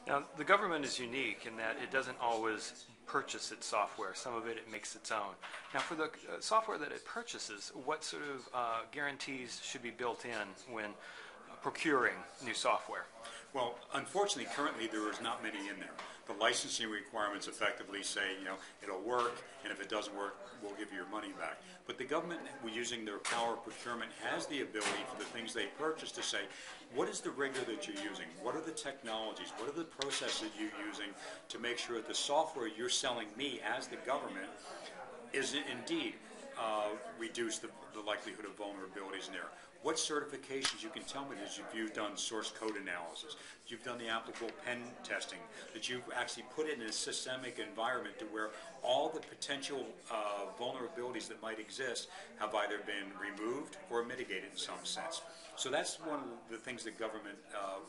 Now, the government is unique in that it doesn't always purchase its software. Some of it makes its own. Now, for the software that it purchases, what sort of guarantees should be built in when procuring new software? Well, unfortunately, currently there is not many in there. The licensing requirements effectively say, it'll work, and if it doesn't work, we'll give you your money back. But the government, using their power of procurement, has the ability for the things they purchase to say, what is the rigor that you're using? What are the technologies? What are the processes you're using to make sure that the software you're selling me as the government is indeed reduce the likelihood of vulnerabilities in there. What certifications you can tell me that you've done source code analysis, that you've done the applicable pen testing, that you've actually put it in a systemic environment to where all the potential vulnerabilities that might exist have either been removed or mitigated in some sense. So that's one of the things that government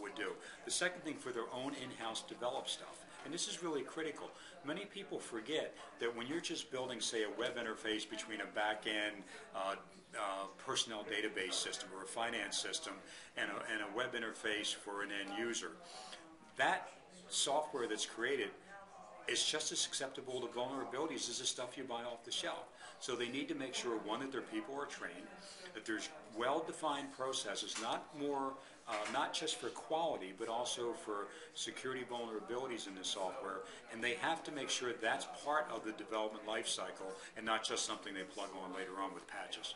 would do. The second thing, for their own in-house developed stuff. And this is really critical. Many people forget that when you're just building, say, a web interface between a back-end personnel database system or a finance system and a web interface for an end user, that software that's created is just as susceptible to vulnerabilities as the stuff you buy off the shelf. So they need to make sure, one, that their people are trained, that there's well-defined processes, not just for quality, but also for security vulnerabilities in the software, and they have to make sure that's part of the development life cycle and not just something they plug on later on with patches.